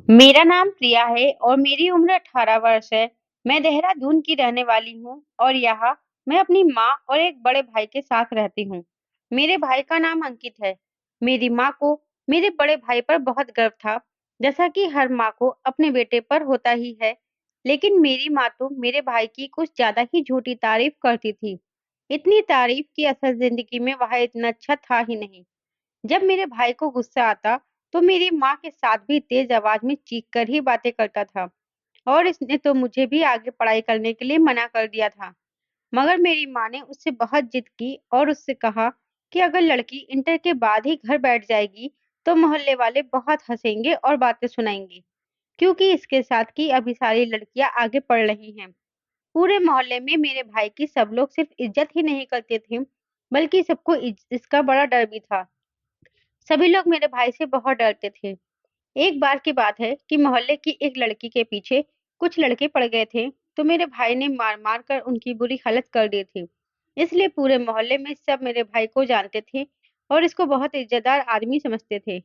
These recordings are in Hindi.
मेरा नाम प्रिया है और मेरी उम्र 18 वर्ष है। मैं देहरादून की रहने वाली हूँ और यहाँ मैं अपनी माँ और एक बड़े भाई के साथ रहती हूँ। मेरे भाई का नाम अंकित है। मेरी माँ को मेरे बड़े भाई पर बहुत गर्व था, जैसा कि हर माँ को अपने बेटे पर होता ही है। लेकिन मेरी माँ तो मेरे भाई की कुछ ज्यादा ही झूठी तारीफ करती थी। इतनी तारीफ कि असल जिंदगी में वह इतना अच्छा था ही नहीं। जब मेरे भाई को गुस्सा आता, तो मेरी माँ के साथ भी तेज आवाज में चीख कर ही बातें करता था और इसने तो मुझे भी आगे पढ़ाई करने के लिए मना कर दिया था। मगर मेरी माँ ने उससे बहुत जिद की और उससे कहा कि अगर लड़की इंटर के बाद ही घर बैठ जाएगी, तो मोहल्ले वाले बहुत हंसेंगे और बातें सुनाएंगे, क्योंकि इसके साथ की अभी सारी लड़कियां आगे पढ़ रही हैं। पूरे मोहल्ले में मेरे भाई की सब लोग सिर्फ इज्जत ही नहीं करते थे, बल्कि सबको इसका बड़ा डर भी था। सभी लोग मेरे भाई से बहुत डरते थे। एक बार की बात है कि मोहल्ले की एक लड़की के पीछे कुछ लड़के पड़ गए थे, तो मेरे भाई ने मार मार कर उनकी बुरी हालत कर दी थी। इसलिए पूरे मोहल्ले में सब मेरे भाई को जानते थे और इसको बहुत इज्जतदार आदमी समझते थे।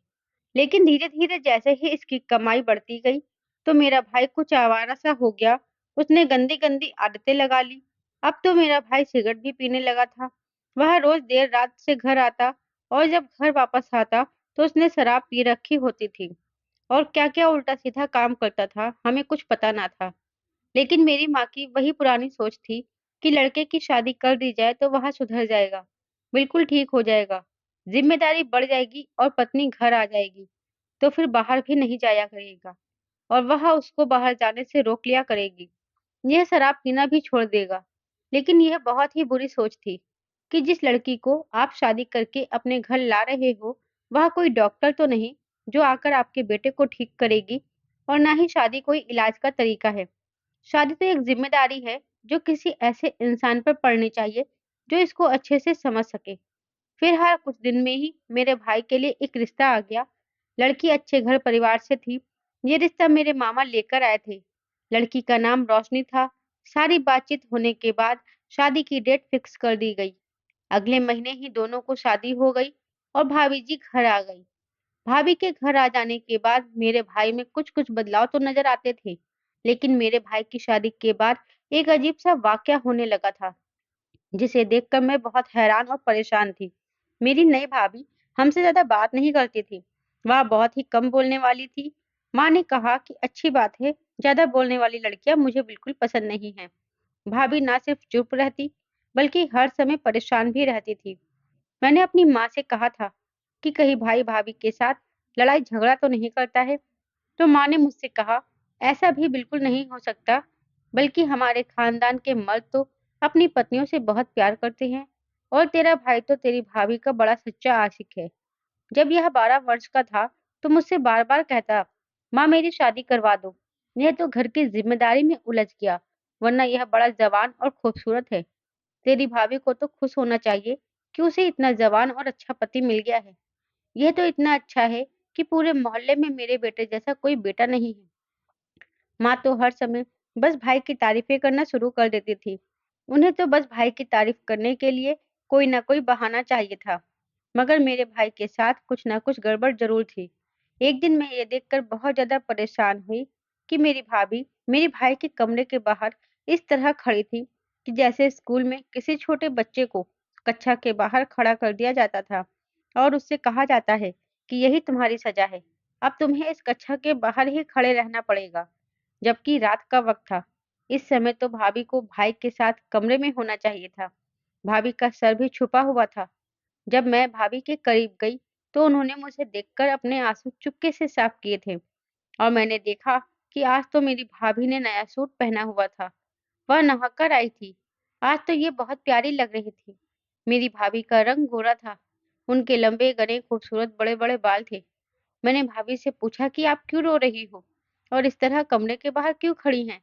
लेकिन धीरे धीरे जैसे ही इसकी कमाई बढ़ती गई, तो मेरा भाई कुछ आवारा सा हो गया। उसने गंदी गंदी आदतें लगा ली। अब तो मेरा भाई सिगरेट भी पीने लगा था। वह रोज देर रात से घर आता और जब घर वापस आता, तो उसने शराब पी रखी होती थी और क्या-क्या उल्टा-सीधा काम करता था, हमें कुछ पता ना था। लेकिन मेरी माँ की वही पुरानी सोच थी कि लड़के की शादी कर दी जाए तो वह सुधर जाएगा, बिल्कुल ठीक हो जाएगा, जिम्मेदारी बढ़ जाएगी और पत्नी घर आ जाएगी, तो फिर बाहर भी नहीं जाया करेगा और वह उसको बाहर जाने से रोक लिया करेगी। यह शराब पीना भी छोड़ देगा। लेकिन यह बहुत ही बुरी सोच थी कि जिस लड़की को आप शादी करके अपने घर ला रहे हो, वह कोई डॉक्टर तो नहीं जो आकर आपके बेटे को ठीक करेगी, और ना ही शादी कोई इलाज का तरीका है। शादी तो एक जिम्मेदारी है जो किसी ऐसे इंसान पर पड़नी चाहिए जो इसको अच्छे से समझ सके। फिर हर कुछ दिन में ही मेरे भाई के लिए एक रिश्ता आ गया। लड़की अच्छे घर परिवार से थी। ये रिश्ता मेरे मामा लेकर आए थे। लड़की का नाम रोशनी था। सारी बातचीत होने के बाद शादी की डेट फिक्स कर दी गई। अगले महीने ही दोनों को शादी हो गई और भाभी जी घर आ गई। भाभी के घर आ जाने के बाद मेरे भाई में कुछ कुछ बदलाव तो नजर आते थे, लेकिन मेरे भाई की शादी के बाद एक अजीब सा वाकया होने लगा था, जिसे देखकर मैं बहुत हैरान और परेशान थी। मेरी नई भाभी हमसे ज़्यादा बात नहीं करती थी। वह बहुत ही कम बोलने वाली थी। माँ ने कहा कि अच्छी बात है, ज़्यादा बोलने वाली लड़कियां मुझे बिल्कुल पसंद नहीं हैं। भाभी ना सिर्फ चुप रहती, बल्कि हर समय परेशान भी रहती थी। मैंने अपनी माँ से कहा था कि कहीं भाई भाभी के साथ लड़ाई झगड़ा तो नहीं करता है, तो माँ ने मुझसे कहा, ऐसा भी बिल्कुल नहीं हो सकता, बल्कि हमारे खानदान के मर्द तो अपनी पत्नियों से बहुत प्यार करते हैं और तेरा भाई तो तेरी भाभी का बड़ा सच्चा आशिक है। जब यह 12 वर्ष का था, तो मुझसे बार-बार कहता, माँ मेरी शादी करवा दो। यह तो घर की जिम्मेदारी में उलझ गया, वरना यह बड़ा जवान और खूबसूरत है। तेरी भाभी को तो खुश होना चाहिए कि उसे इतना जवान और अच्छा पति मिल गया है। यह तो इतना अच्छा है कि पूरे मोहल्ले में मेरे बेटे जैसा कोई बेटा नहीं है। माँ तो हर समय बस भाई की तारीफें करना शुरू कर देती थी। उन्हें तो बस भाई की तारीफ करने के लिए कोई ना कोई बहाना चाहिए था। मगर मेरे भाई के साथ कुछ ना कुछ गड़बड़ जरूर थी। एक दिन मैं ये देखकर बहुत ज्यादा परेशान हुई कि मेरी भाभी मेरे भाई के कमरे के बाहर इस तरह खड़ी थी कि जैसे स्कूल में किसी छोटे बच्चे को कक्षा के बाहर खड़ा कर दिया जाता था और उससे कहा जाता है कि यही तुम्हारी सजा है। अब तुम्हें इस कक्षा के बाहर ही खड़े रहना पड़ेगा। जबकि रात का वक्त था। इस समय तो भाभी को भाई के साथ कमरे में होना चाहिए था। भाभी का सर भी छुपा हुआ था। जब मैं भाभी के करीब गई, तो उन्होंने मुझे देखकर अपने आंसू चुपके से साफ किए थे और मैंने देखा कि आज तो मेरी भाभी ने नया सूट पहना हुआ था। वह नहाकर आई थी। आज तो ये बहुत प्यारी लग रही थी। मेरी भाभी का रंग गोरा था। उनके लंबे घने खूबसूरत बड़े बड़े बाल थे। मैंने भाभी से पूछा कि आप क्यों रो रही हो और इस तरह कमरे के बाहर क्यों खड़ी हैं?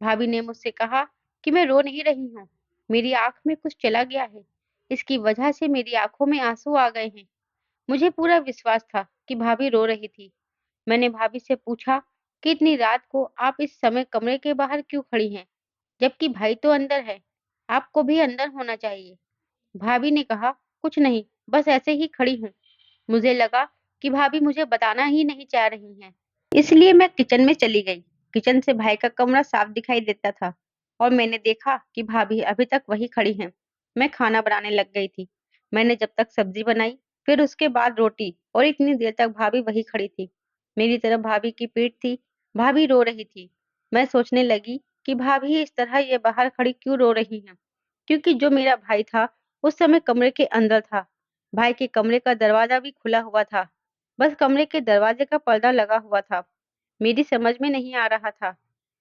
भाभी ने मुझसे कहा कि मैं रो नहीं रही हूँ, मेरी आंख में कुछ चला गया है, इसकी वजह से मेरी आंखों में आंसू आ गए हैं। मुझे पूरा विश्वास था कि भाभी रो रही थी। मैंने भाभी से पूछा कि इतनी रात को आप इस समय कमरे के बाहर क्यों खड़ी हैं, जबकि भाई तो अंदर है, आपको भी अंदर होना चाहिए। भाभी ने कहा, कुछ नहीं, बस ऐसे ही खड़ी हूँ। मुझे लगा कि भाभी मुझे बताना ही नहीं चाह रही हैं। इसलिए मैं किचन में चली गई। किचन से भाई का कमरा साफ दिखाई देता था और मैंने देखा कि भाभी अभी तक वही खड़ी हैं। मैं खाना बनाने लग गई थी। मैंने जब तक सब्जी बनाई, फिर उसके बाद रोटी, और इतनी देर तक भाभी वही खड़ी थी। मेरी तरफ भाभी की पीठ थी। भाभी रो रही थी। मैं सोचने लगी कि भाभी इस तरह ये बाहर खड़ी क्यों रो रही हैं? क्योंकि जो मेरा भाई था, उस समय कमरे के अंदर था। भाई के कमरे का दरवाजा भी खुला हुआ था। बस कमरे के दरवाजे का पर्दा लगा हुआ था। मेरी समझ में नहीं आ रहा था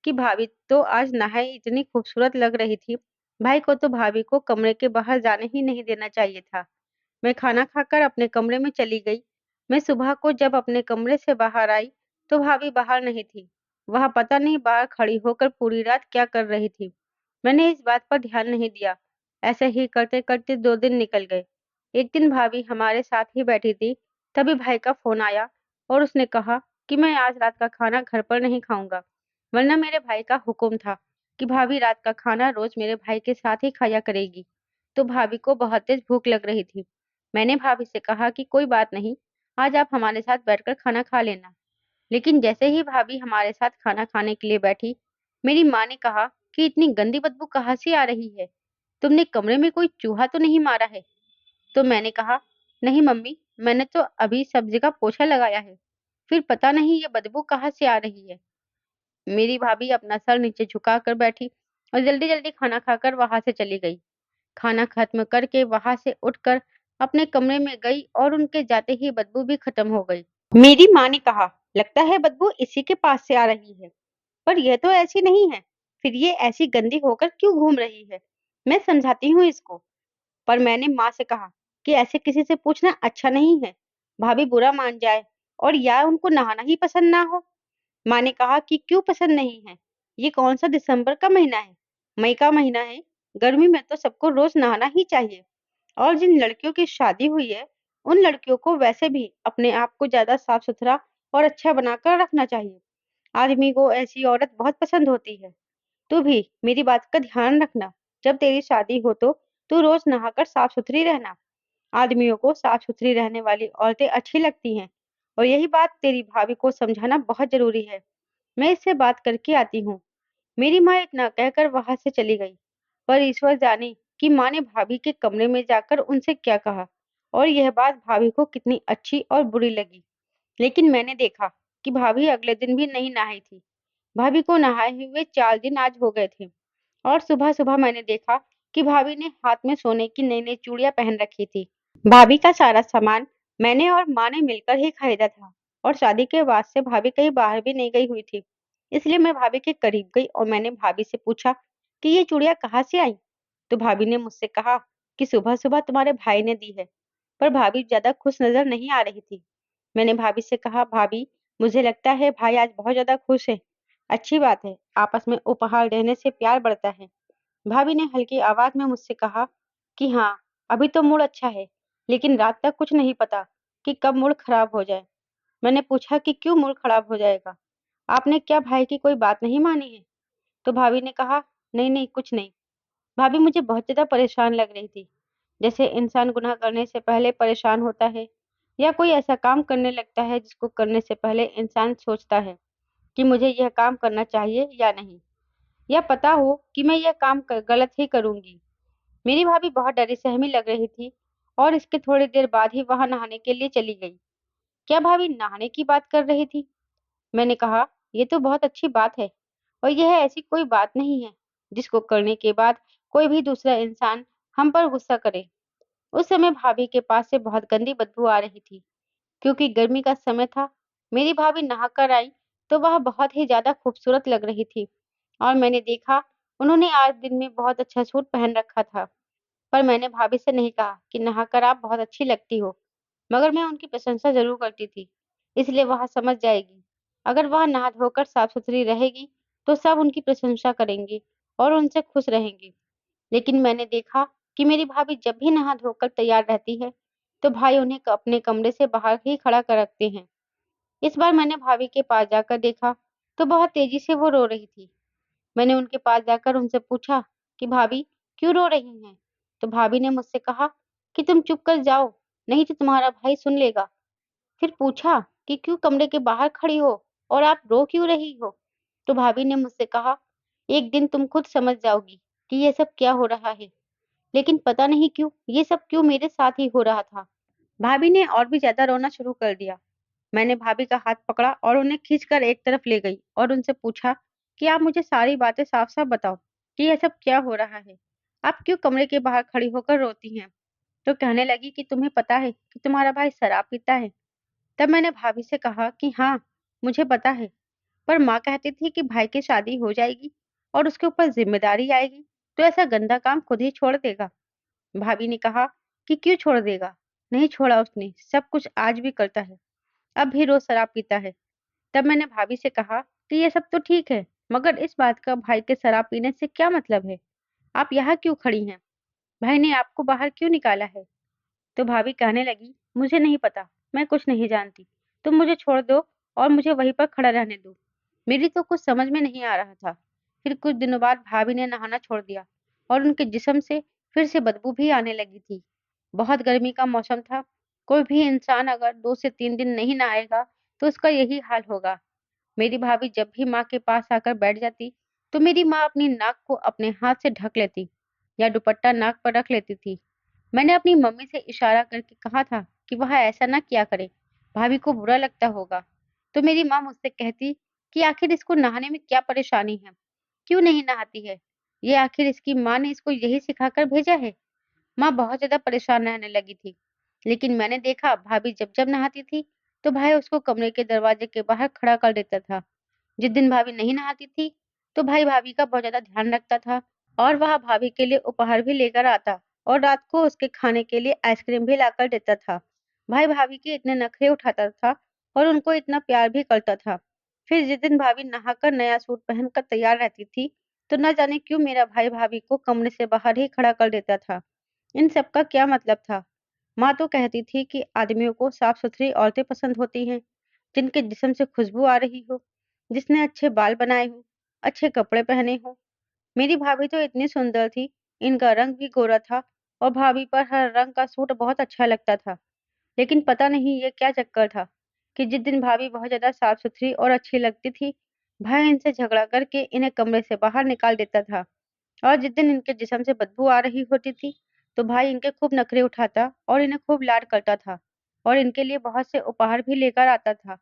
कि भाभी तो आज नहाई इतनी खूबसूरत लग रही थी। भाई को तो भाभी को कमरे के बाहर जाने ही नहीं देना चाहिए था। मैं खाना खाकर अपने कमरे में चली गई। मैं सुबह को जब अपने कमरे से बाहर आई, तो भाभी बाहर नहीं थी। वह पता नहीं बाहर खड़ी होकर पूरी रात क्या कर रही थी। मैंने इस बात पर ध्यान नहीं दिया। ऐसे ही करते करते 2 दिन निकल गए। एक दिन भाभी हमारे साथ ही बैठी थी। तभी भाई का फोन आया और उसने कहा कि मैं आज रात का खाना घर पर नहीं खाऊंगा, वरना मेरे भाई का हुक्म था कि भाभी रात का खाना रोज मेरे भाई के साथ ही खाया करेगी। तो भाभी को बहुत तेज भूख लग रही थी। मैंने भाभी से कहा कि कोई बात नहीं, आज आप हमारे साथ बैठकर खाना खा लेना। लेकिन जैसे ही भाभी हमारे साथ खाना खाने के लिए बैठी, मेरी माँ ने कहा कि इतनी गंदी बदबू कहाँ से आ रही है? तुमने कमरे में कोई चूहा तो नहीं मारा है? तो मैंने कहा, नहीं मम्मी, मैंने तो अभी सब्जी का पोछा लगाया है। फिर पता नहीं ये बदबू कहाँ से आ रही है। मेरी भाभी अपना सर नीचे झुका कर बैठी और जल्दी जल्दी खाना खाकर वहां से चली गई। खाना खत्म करके वहां से उठकर अपने कमरे में गई और उनके जाते ही बदबू भी खत्म हो गई। मेरी माँ ने कहा, लगता है बदबू इसी के पास से आ रही है, पर यह तो ऐसी नहीं है। फिर ये ऐसी गंदी होकर क्यों घूम रही है? मैं समझाती हूँ इसको। पर मैंने माँ से कहा कि ऐसे किसी से पूछना अच्छा नहीं है। भाभी बुरा मान जाए और या उनको नहाना ही पसंद ना हो। माँ ने कहा कि क्यों पसंद नहीं है? ये कौन सा दिसंबर का महीना है? मई का महीना है। गर्मी में तो सबको रोज नहाना ही चाहिए। और जिन लड़कियों की शादी हुई है, उन लड़कियों को वैसे भी अपने आप को ज्यादा साफ सुथरा और अच्छा बनाकर रखना चाहिए। आदमी को ऐसी औरत बहुत पसंद होती है। तू भी मेरी बात का ध्यान रखना। जब तेरी शादी हो तो तू रोज नहाकर साफ सुथरी रहना। आदमियों को साफ सुथरी रहने वाली औरतें अच्छी लगती हैं, और यही बात तेरी भाभी को समझाना बहुत जरूरी है। मैं इससे बात करके आती हूँ। मेरी माँ इतना कहकर वहां से चली गई। पर ईश्वर जाने कि माँ ने भाभी के कमरे में जाकर उनसे क्या कहा, और यह बात भाभी को कितनी अच्छी और बुरी लगी। लेकिन मैंने देखा कि भाभी अगले दिन भी नहीं नहाई थी। भाभी को नहाए हुए 4 दिन आज हो गए थे। और सुबह सुबह मैंने देखा कि भाभी ने हाथ में सोने की नई नई चूड़ियां पहन रखी थी। भाभी का सारा सामान मैंने और माँ ने मिलकर ही खरीदा था, और शादी के बाद से भाभी कहीं बाहर भी नहीं गई हुई थी। इसलिए मैं भाभी के करीब गई और मैंने भाभी से पूछा कि ये चूड़ियां कहाँ से आई? तो भाभी ने मुझसे कहा कि सुबह सुबह तुम्हारे भाई ने दी है। पर भाभी ज्यादा खुश नजर नहीं आ रही थी। मैंने भाभी से कहा, भाभी, मुझे लगता है भाई आज बहुत ज्यादा खुश है। अच्छी बात है, आपस में उपहार देने से प्यार बढ़ता है। भाभी ने हल्की आवाज में मुझसे कहा कि हाँ, अभी तो मूड अच्छा है, लेकिन रात तक कुछ नहीं पता कि कब मूड खराब हो जाए। मैंने पूछा कि क्यों मूड खराब हो जाएगा? आपने क्या भाई की कोई बात नहीं मानी है? तो भाभी ने कहा, नहीं नहीं, कुछ नहीं। भाभी मुझे बहुत ज्यादा परेशान लग रही थी। जैसे इंसान गुनाह करने से पहले परेशान होता है, या कोई ऐसा काम करने लगता है जिसको करने से पहले इंसान सोचता है कि मुझे यह काम करना चाहिए या नहीं, या पता हो कि मैं यह काम गलत ही करूंगी। मेरी भाभी बहुत डरी सहमी लग रही थी, और इसके थोड़ी देर बाद ही वहां नहाने के लिए चली गई। क्या भाभी नहाने की बात कर रही थी? मैंने कहा, ये तो बहुत अच्छी बात है, और यह ऐसी कोई बात नहीं है जिसको करने के बाद कोई भी दूसरा इंसान हम पर गुस्सा करे। उस समय भाभी के पास से बहुत गंदी बदबू आ रही थी, क्योंकि गर्मी का समय था। मेरी भाभी नहाकर आई तो वह बहुत ही ज्यादा खूबसूरत लग रही थी, और मैंने देखा उन्होंने आज दिन में बहुत अच्छा सूट पहन रखा था। पर मैंने भाभी से नहीं कहा कि नहाकर आप बहुत अच्छी लगती हो, मगर मैं उनकी प्रशंसा जरूर करती थी। इसलिए वह समझ जाएगी। अगर वह नहा धोकर साफ सुथरी रहेगी, तो सब उनकी प्रशंसा करेंगे और उनसे खुश रहेंगे। लेकिन मैंने देखा कि मेरी भाभी जब भी नहा धोकर तैयार रहती है, तो भाई उन्हें अपने कमरे से बाहर ही खड़ा कर रखते हैं। इस बार मैंने भाभी के पास जाकर देखा, तो बहुत तेजी से वो रो रही थी। मैंने उनके पास जाकर उनसे पूछा कि भाभी, क्यों रो रही हैं? तो भाभी ने मुझसे कहा कि तुम चुप कर जाओ, नहीं तो तुम्हारा भाई सुन लेगा। फिर पूछा कि क्यों कमरे के बाहर खड़ी हो? और आप रो क्यों रही हो? तो भाभी ने मुझसे कहा, एक दिन तुम खुद समझ जाओगी कि ये सब क्या हो रहा है। लेकिन पता नहीं क्यों ये सब क्यों मेरे साथ ही हो रहा था। भाभी ने और भी ज्यादा रोना शुरू कर दिया। मैंने भाभी का हाथ पकड़ा और उन्हें खींचकर एक तरफ ले गई और उनसे पूछा कि आप मुझे सारी बातें साफ साफ बताओ कि यह सब क्या हो रहा है। आप क्यों कमरे के बाहर खड़ी होकर रोती हैं? तो कहने लगी कि तुम्हें पता है कि तुम्हारा भाई शराब पीता है। तब मैंने भाभी से कहा कि हाँ, मुझे पता है, पर माँ कहती थी कि भाई की शादी हो जाएगी और उसके ऊपर जिम्मेदारी आएगी, तो ऐसा गंदा काम खुद ही छोड़ देगा। भाभी ने कहा कि क्यों छोड़ देगा? नहीं छोड़ा उसने, सब कुछ आज भी करता है, अब भी रोज शराब पीता है। तब मैंने भाभी से कहा कि ये सब तो ठीक है, मगर इस बात का भाई के शराब पीने से क्या मतलब है? आप यहाँ क्यों खड़ी हैं? भाई ने आपको बाहर क्यों निकाला है? तो भाभी कहने लगी, मुझे नहीं पता, मैं कुछ नहीं जानती। तुम मुझे छोड़ दो और मुझे वहीं पर खड़ा रहने दो। मेरी तो कुछ समझ में नहीं आ रहा था। फिर कुछ दिनों बाद भाभी ने नहाना छोड़ दिया और उनके जिस्म से फिर से बदबू भी आने लगी थी। बहुत गर्मी का मौसम था। कोई भी इंसान अगर 2 से 3 दिन नहीं नहाएगा तो उसका यही हाल होगा। मेरी भाभी जब भी माँ के पास आकर बैठ जाती, तो मेरी माँ अपनी नाक को अपने हाथ से ढक लेती या दुपट्टा नाक पर रख लेती थी। मैंने अपनी मम्मी से इशारा करके कहा था कि वह ऐसा ना किया करे, भाभी को बुरा लगता होगा। तो मेरी माँ मुझसे कहती कि आखिर इसको नहाने में क्या परेशानी है, क्यों नहीं नहाती है? ये आखिर इसकी माँ ने इसको यही सिखाकर भेजा है। माँ बहुत ज्यादा परेशान रहने लगी थी। लेकिन मैंने देखा भाभी जब जब नहाती थी, तो भाई उसको कमरे के दरवाजे के बाहर खड़ा कर देता था। जिस दिन भाभी नहीं नहाती थी, तो भाई भाभी का बहुत ज्यादा ध्यान रखता था और वह भाभी के लिए उपहार भी लेकर आता और रात को उसके खाने के लिए आइसक्रीम भी लाकर देता था। भाई भाभी के इतने नखरे उठाता था और उनको इतना प्यार भी करता था। फिर जिस दिन भाभी नहाकर नया सूट पहनकर तैयार रहती थी, तो न जाने क्यों मेरा भाई भाभी को कमरे से बाहर ही खड़ा कर देता था। इन सब का क्या मतलब था? माँ तो कहती थी कि आदमियों को साफ-सुथरी औरतें पसंद होती हैं, जिनके जिस्म से खुशबू आ रही हो, जिसने अच्छे बाल बनाए हों, अच्छे कपड़े पहने हों। मेरी भाभी तो इतनी सुंदर थी, इनका रंग भी गोरा था और भाभी पर हर रंग का सूट बहुत अच्छा लगता था। लेकिन पता नहीं ये क्या चक्कर था कि जिस दिन भाभी बहुत ज़्यादा साफ-सुथरी और अच्छी लगती थी, भाई इनसे झगड़ा करके इन्हें कमरे से बाहर निकाल देता था। और जिस दिन इनके जिस्म से बदबू आ रही होती थी, तो भाई इनके खूब नखरे उठाता और इन्हें खूब लाड करता था और इनके लिए बहुत से उपहार भी लेकर आता था।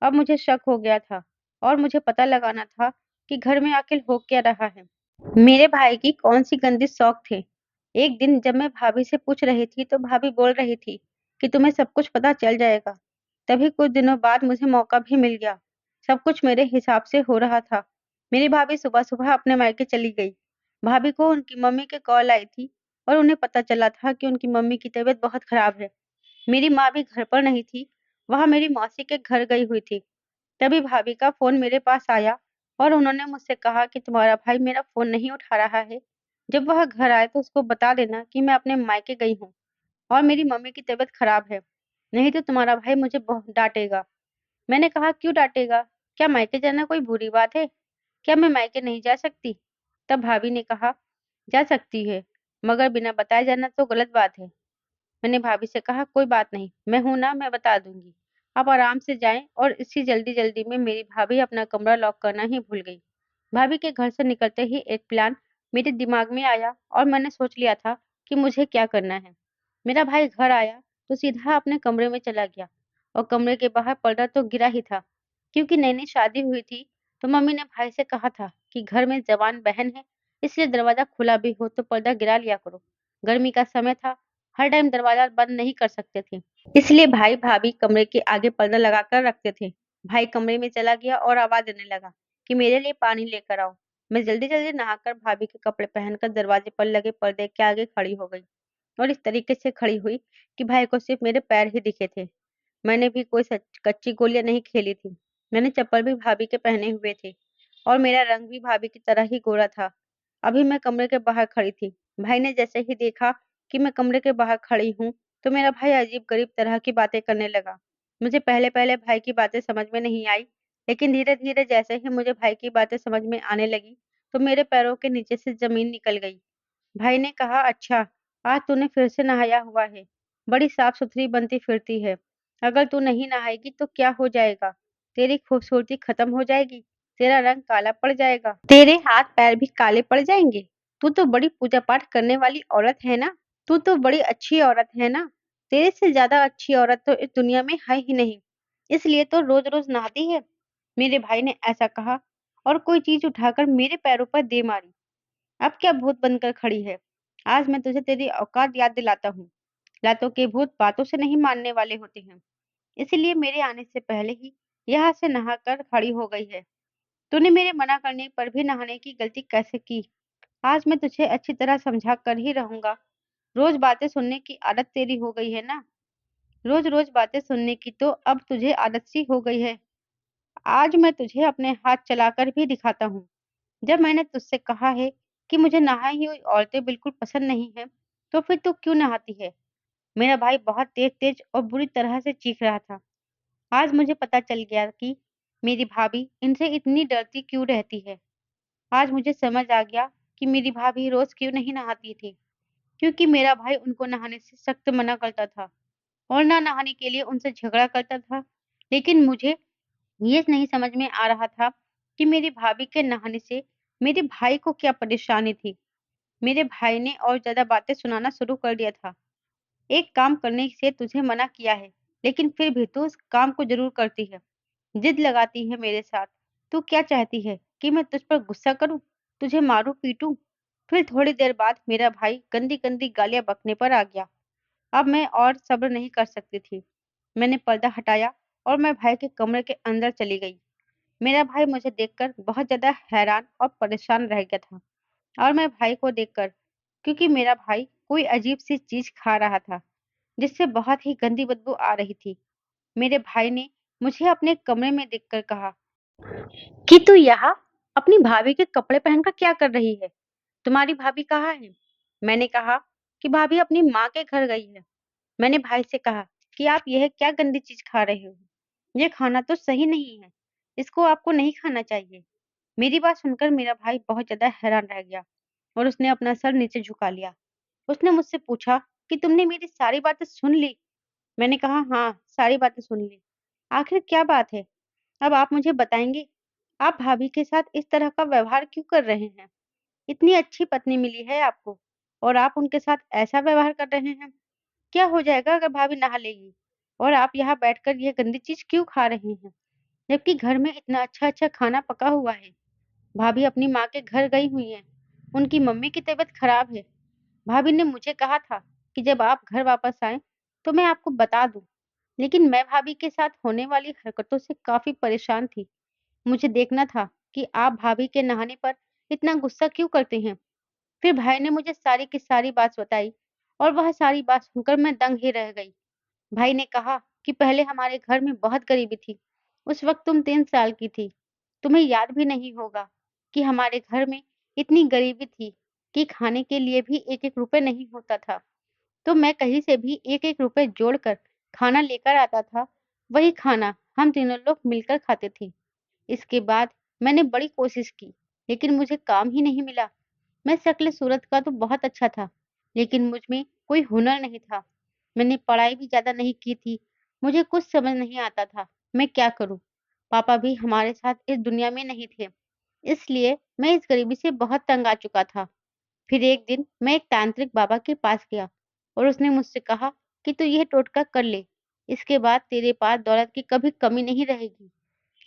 अब मुझे शक हो गया था और मुझे पता लगाना था कि घर में आखिर हो क्या रहा है। मेरे भाई की कौन सी गंदी शौक थे। एक दिन जब मैं भाभी से पूछ रही थी, तो भाभी बोल रही थी कि तुम्हें सब कुछ पता चल जाएगा। तभी कुछ दिनों बाद मुझे मौका भी मिल गया। सब कुछ मेरे हिसाब से हो रहा था। मेरी भाभी सुबह-सुबह अपने मायके चली गई। भाभी को उनकी मम्मी की कॉल आई थी और उन्हें पता चला था कि उनकी मम्मी की तबीयत बहुत खराब है। मेरी माँ भी घर पर नहीं थी, वह मेरी मौसी के घर गई हुई थी। तभी भाभी का फ़ोन मेरे पास आया और उन्होंने मुझसे कहा कि तुम्हारा भाई मेरा फ़ोन नहीं उठा रहा है। जब वह घर आए तो उसको बता देना कि मैं अपने मायके गई हूँ और मेरी मम्मी की तबीयत खराब है, नहीं तो तुम्हारा भाई मुझे बहुत डाँटेगा। मैंने कहा क्यों डाँटेगा? क्या मायके जाना कोई बुरी बात है? क्या मैं मायके नहीं जा सकती? तब भाभी ने कहा, जा सकती है, मगर बिना बताए जाना तो गलत बात है। मैंने भाभी से कहा कोई बात नहीं, मैं हूं ना, मैं बता दूंगी। आप आराम से जाएं। और इसी जल्दी जल्दी में मेरी भाभी अपना कमरा लॉक करना ही भूल गई। भाभी के घर से निकलते ही एक प्लान मेरे दिमाग में आया और मैंने सोच लिया था कि मुझे क्या करना है। मेरा भाई घर आया तो सीधा अपने कमरे में चला गया और कमरे के बाहर पर्दा तो गिरा ही था। क्योंकि नई नई शादी हुई थी, तो मम्मी ने भाई से कहा था कि घर में जवान बहन है, इसलिए दरवाजा खुला भी हो तो पर्दा गिरा लिया करो। गर्मी का समय था, हर टाइम दरवाजा बंद नहीं कर सकते थे, इसलिए भाई भाभी कमरे के आगे पर्दा लगाकर रखते थे। भाई कमरे में चला गया और आवाज देने लगा कि मेरे लिए पानी लेकर आओ। मैं जल्दी जल्दी नहाकर भाभी के कपड़े पहनकर दरवाजे पर लगे पर्दे के आगे खड़ी हो गई और इस तरीके से खड़ी हुई कि भाई को सिर्फ मेरे पैर ही दिखे थे। मैंने भी कोई कच्ची गोलियां नहीं खेली थी। मैंने चप्पल भी भाभी के पहने हुए थे और मेरा रंग भी भाभी की तरह ही गोरा था। अभी मैं कमरे के बाहर खड़ी थी। भाई ने जैसे ही देखा कि मैं कमरे के बाहर खड़ी हूँ, तो मेरा भाई अजीब-गरीब तरह की बातें करने लगा। मुझे पहले-पहले भाई की बातें समझ में नहीं आई, लेकिन धीरे-धीरे जैसे ही मुझे भाई की बातें समझ में आने लगी, तो मेरे पैरों के नीचे से ज़मीन निकल गई। भाई ने कहा, अच्छा, आज तूने फिर से नहाया हुआ है। बड़ी साफ-सुथरी बनती फिरती है। अगर तू नहीं नहाएगी तो क्या हो जाएगा? तेरी खूबसूरती खत्म हो जाएगी, तेरा रंग काला पड़ जाएगा, तेरे हाथ पैर भी काले पड़ जाएंगे। तू तो बड़ी पूजा पाठ करने वाली औरत है ना, तू तो बड़ी अच्छी औरत है ना, तेरे से ज्यादा अच्छी औरत तो इस दुनिया में है ही नहीं, इसलिए तो रोज रोज नहाती है। मेरे भाई ने ऐसा कहा और कोई चीज उठाकर मेरे पैरों पर दे मारी। अब क्या भूत बनकर खड़ी है? आज मैं तुझे तेरी औकात याद दिलाता हूँ। लातों के भूत बातों से नहीं मानने वाले होते हैं। इसीलिए मेरे आने से पहले ही यहाँ से नहाकर खड़ी हो गई है। तूने मेरे मना करने पर भी नहाने की गलती कैसे की? आज मैं तुझे अच्छी तरह समझा कर ही रहूंगा। रोज बातें सुनने की आदत तेरी हो गई है ना? रोज रोज बातें सुनने की तो अब तुझे आदत सी हो गई है। आज मैं तुझे अपने हाथ चलाकर भी दिखाता हूँ। जब मैंने तुझसे कहा है कि मुझे नहाई हुई औरतें बिल्कुल पसंद नहीं है, तो फिर तू क्यों नहाती है? मेरा भाई बहुत तेज तेज और बुरी तरह से चीख रहा था। आज मुझे पता चल गया कि मेरी भाभी इनसे इतनी डरती क्यों रहती है। आज मुझे समझ आ गया कि मेरी भाभी रोज क्यों नहीं नहाती थी, क्योंकि मेरा भाई उनको नहाने से सख्त मना करता था और ना नहाने के लिए उनसे झगड़ा करता था। लेकिन मुझे ये नहीं समझ में आ रहा था कि मेरी भाभी के नहाने से मेरे भाई को क्या परेशानी थी। मेरे भाई ने और ज्यादा बातें सुनाना शुरू कर दिया था। एक काम करने से तुझे मना किया है, लेकिन फिर भी तू उस काम को जरूर करती है, जिद लगाती है मेरे साथ। तू क्या चाहती है कि मैं तुझ पर गुस्सा करूं, तुझे मारूं पीटूं? फिर थोड़ी देर बाद मेरा भाई गंदी गंदी गालियां बकने पर आ गया। अब मैं और सब्र नहीं कर सकती थी। मैंने पर्दा हटाया और मैं भाई के कमरे के अंदर चली गई। मेरा भाई मुझे देखकर बहुत ज्यादा हैरान और परेशान रह गया था, और मैं भाई को देखकर, क्योंकि मेरा भाई कोई अजीब सी चीज खा रहा था जिससे बहुत ही गंदी बदबू आ रही थी। मेरे भाई ने मुझे अपने कमरे में देखकर कहा कि तू यहाँ अपनी भाभी के कपड़े पहनकर क्या कर रही है? तुम्हारी भाभी कहाँ है? मैंने कहा कि भाभी अपनी माँ के घर गई है। मैंने भाई से कहा कि आप यह क्या गंदी चीज खा रहे हो? ये खाना तो सही नहीं है, इसको आपको नहीं खाना चाहिए। मेरी बात सुनकर मेरा भाई बहुत ज्यादा हैरान रह गया और उसने अपना सर नीचे झुका लिया। उसने मुझसे पूछा कि तुमने मेरी सारी बातें सुन ली? मैंने कहा हाँ, सारी बातें सुन ली। आखिर क्या बात है? अब आप मुझे बताएंगे, आप भाभी के साथ इस तरह का व्यवहार क्यों कर रहे हैं? इतनी अच्छी पत्नी मिली है आपको और आप उनके साथ ऐसा व्यवहार कर रहे हैं। क्या हो जाएगा अगर भाभी नहा लेगी? और आप यहाँ बैठकर यह गंदी चीज क्यों खा रहे हैं, जबकि घर में इतना अच्छा अच्छा खाना पका हुआ है? भाभी अपनी माँ के घर गई हुई है, उनकी मम्मी की तबीयत खराब है। भाभी ने मुझे कहा था कि जब आप घर वापस आए तो मैं आपको बता दूं, लेकिन मैं भाभी के साथ होने वाली हरकतों से काफी परेशान थी। मुझे देखना था कि आप भाभी के नहाने पर इतना गुस्सा क्यों करते हैं। फिर भाई ने मुझे सारी की सारी बात बताई और वह सारी बात सुनकर मैं दंग ही रह गई। भाई ने कहा कि पहले हमारे घर में बहुत गरीबी थी। उस वक्त तुम 3 साल की थी। तुम्हें याद भी नहीं होगा कि हमारे घर में इतनी गरीबी थी कि खाने के लिए भी एक एक रुपए नहीं होता था। तो मैं कहीं से भी एक एक रुपए जोड़कर खाना लेकर आता था। वही खाना हम तीनों लोग मिलकर खाते थे। इसके बाद मैंने बड़ी कोशिश की, लेकिन मुझे काम ही नहीं मिला। मैं शक्ल सूरत का तो बहुत अच्छा था, लेकिन मुझ में कोई हुनर नहीं था। मैंने पढ़ाई भी ज़्यादा नहीं की थी। मुझे कुछ समझ नहीं आता था, मैं क्या करूँ? पापा भी हमारे साथ इस दुनिया में नहीं थे, इसलिए मैं इस गरीबी से बहुत तंग आ चुका था। फिर एक दिन मैं एक तांत्रिक बाबा के पास गया और उसने मुझसे कहा कि तू यह टोटका कर ले, इसके बाद तेरे पास दौलत की कभी कमी नहीं रहेगी।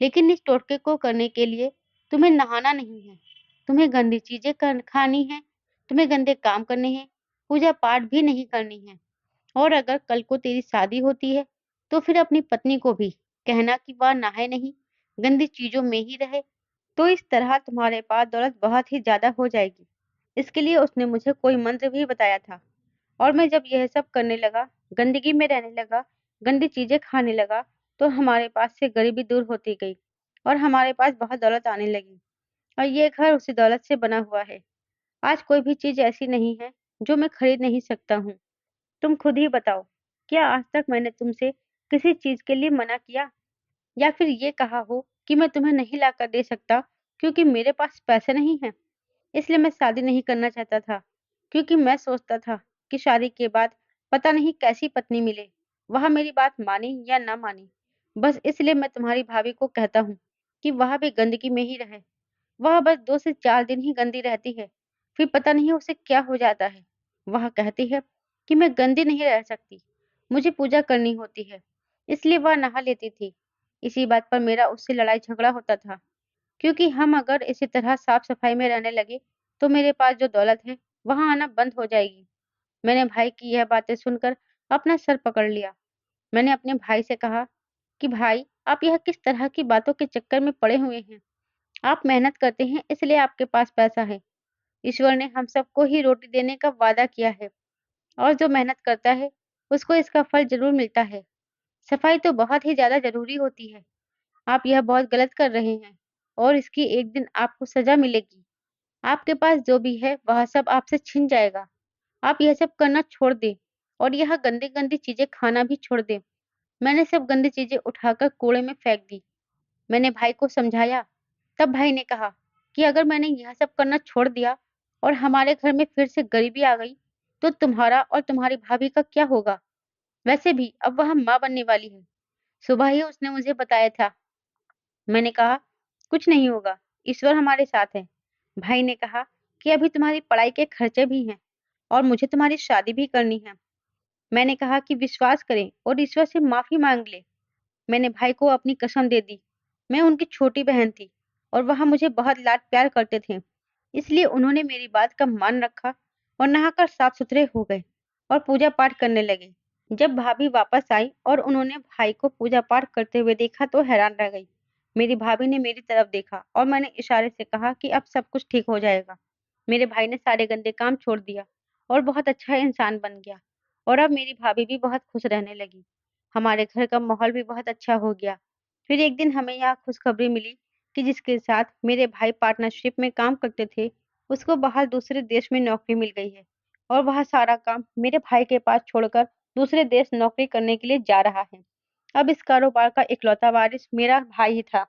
लेकिन इस टोटके को करने के लिए तुम्हें नहाना नहीं है, तुम्हें गंदी चीजें खानी है, तुम्हें गंदे काम करने हैं, पूजा पाठ भी नहीं करनी है। और अगर कल को तेरी शादी होती है तो फिर अपनी पत्नी को भी कहना कि वह नहाए नहीं, गंदी चीजों में ही रहे। तो इस तरह तुम्हारे पास दौलत बहुत ही ज्यादा हो जाएगी। इसके लिए उसने मुझे कोई मंत्र भी बताया था, और मैं जब यह सब करने लगा, गंदगी में रहने लगा, गंदी चीजें खाने लगा, तो हमारे पास से गरीबी दूर होती गई और हमारे पास बहुत दौलत आने लगी। और ये घर उसी दौलत से बना हुआ है। आज कोई भी चीज ऐसी नहीं है जो मैं खरीद नहीं सकता हूँ। तुम खुद ही बताओ, क्या आज तक मैंने तुमसे किसी चीज के लिए मना किया, या फिर ये कहा हो कि मैं तुम्हें नहीं लाकर दे सकता क्योंकि मेरे पास पैसे नहीं है? इसलिए मैं शादी नहीं करना चाहता था, क्योंकि मैं सोचता था कि शादी के बाद पता नहीं कैसी पत्नी मिले, वह मेरी बात माने या ना माने। बस इसलिए मैं तुम्हारी भाभी को कहता हूँ कि वह भी गंदगी में ही रहे। वह बस 2 से 4 दिन ही गंदी रहती है, फिर पता नहीं उसे क्या हो जाता है। वह कहती है कि मैं गंदी नहीं रह सकती, मुझे पूजा करनी होती है, इसलिए वह नहा लेती थी। इसी बात पर मेरा उससे लड़ाई झगड़ा होता था, क्योंकि हम अगर इसी तरह साफ-सफाई में रहने लगे, तो मेरे पास जो दौलत है, वहाँ आना बंद हो जाएगी। मैंने भाई की यह बातें सुनकर अपना सर पकड़ लिया। मैंने अपने भाई से कहा कि भाई, आप यह किस तरह की बातों के चक्कर में पड़े हुए हैं? आप मेहनत करते हैं इसलिए आपके पास पैसा है। ईश्वर ने हम सबको ही रोटी देने का वादा किया है और जो मेहनत करता है, उसको इसका फल ज़रूर मिलता है। सफाई तो बहुत ही ज़्यादा ज़रूरी होती है। आप यह बहुत गलत कर रहे हैं और इसकी एक दिन आपको सज़ा मिलेगी। आपके पास जो भी है, वह सब आपसे छिन जाएगा। आप यह सब करना छोड़ दें और यह गंदी-गंदी चीज़ें खाना भी छोड़ दें। मैंने सब गंदी चीज़ें उठाकर कूड़े में फेंक दी। मैंने भाई को समझाया, तब भाई ने कहा कि अगर मैंने यह सब करना छोड़ दिया और हमारे घर में फिर से गरीबी आ गई, तो तुम्हारा और तुम्हारी भाभी का क्या होगा? वैसे भी अब वह माँ बनने वाली है। सुबह ही उसने मुझे बताया था। मैंने कहा, कुछ नहीं होगा, ईश्वर हमारे साथ है। भाई ने कहा कि अभी तुम्हारी पढ़ाई के खर्चे भी हैं और मुझे तुम्हारी शादी भी करनी है। मैंने कहा कि विश्वास करें और ईश्वर से माफी मांग ले। मैंने भाई को अपनी कसम दे दी। मैं उनकी छोटी बहन थी और वह मुझे बहुत लाड प्यार करते थे। इसलिए उन्होंने मेरी बात का मान रखा और नहाकर साफ सुथरे हो गए और पूजा पाठ करने लगे। जब भाभी वापस आई और उन्होंने भाई को पूजा पाठ करते हुए देखा तो हैरान रह गई। मेरी भाभी ने मेरी तरफ देखा और मैंने इशारे से कहा कि अब सब कुछ ठीक हो जाएगा। मेरे भाई ने सारे गंदे काम छोड़ दिया और बहुत अच्छा इंसान बन गया और अब मेरी भाभी भी बहुत खुश रहने लगी। हमारे घर का माहौल भी बहुत अच्छा हो गया। फिर एक दिन हमें यह खुशखबरी मिली कि जिसके साथ मेरे भाई पार्टनरशिप में काम करते थे, उसको बाहर दूसरे देश में नौकरी मिल गई है और वह सारा काम मेरे भाई के पास छोड़कर दूसरे देश नौकरी करने के लिए जा रहा है। अब इस कारोबार का इकलौता वारिस मेरा भाई ही था,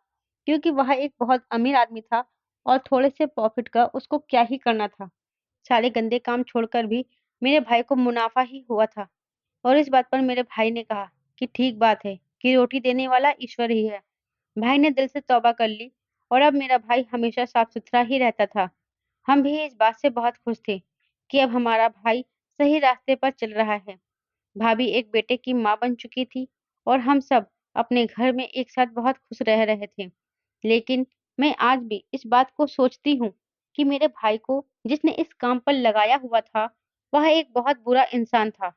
क्योंकि वह एक बहुत अमीर आदमी था और थोड़े से प्रॉफिट का उसको क्या ही करना था। सारे गंदे काम छोड़कर भी मेरे भाई को मुनाफा ही हुआ था और इस बात पर मेरे भाई ने कहा कि ठीक बात है कि रोटी देने वाला ईश्वर ही है। भाई ने दिल से तौबा कर ली और अब मेरा भाई हमेशा साफ-सुथरा ही रहता था। हम भी इस बात से बहुत खुश थे कि अब हमारा भाई सही रास्ते पर चल रहा है। भाभी एक बेटे की माँ बन चुकी थी और हम सब अपने घर में एक साथ बहुत खुश रह रहे थे। लेकिन मैं आज भी इस बात को सोचती हूँ कि मेरे भाई को जिसने इस काम पर लगाया हुआ था, वह एक बहुत बुरा इंसान था।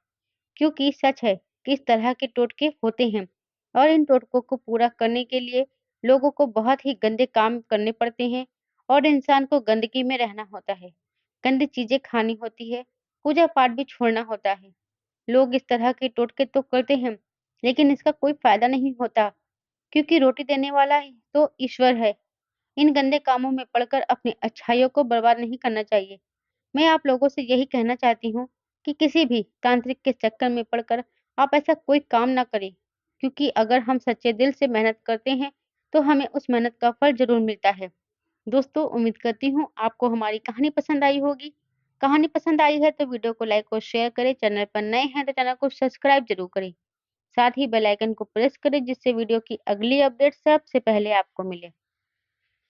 क्योंकि सच है कि इस तरह के टोटके होते हैं और इन टोटकों को पूरा करने के लिए लोगों को बहुत ही गंदे काम करने पड़ते हैं और इंसान को गंदगी में रहना होता है, गंदी चीजें खानी होती है, पूजा पाठ भी छोड़ना होता है। लोग इस तरह के टोटके तो करते हैं, लेकिन इसका कोई फायदा नहीं होता, क्योंकि रोटी देने वाला ही तो ईश्वर है। इन गंदे कामों में पड़कर अपनी अच्छाइयों को बर्बाद नहीं करना चाहिए। मैं आप लोगों से यही कहना चाहती हूँ कि किसी भी तांत्रिक के चक्कर में पड़कर आप ऐसा कोई काम ना करें, क्योंकि अगर हम सच्चे दिल से मेहनत करते हैं, तो हमें उस मेहनत का फल ज़रूर मिलता है। दोस्तों, उम्मीद करती हूँ आपको हमारी कहानी पसंद आई होगी। कहानी पसंद आई है तो वीडियो को लाइक और शेयर करें। चैनल पर नए हैं तो चैनल को सब्सक्राइब ज़रूर करें। साथ ही बेल आइकन को प्रेस करें जिससे वीडियो की अगली अपडेट सबसे पहले आपको मिले।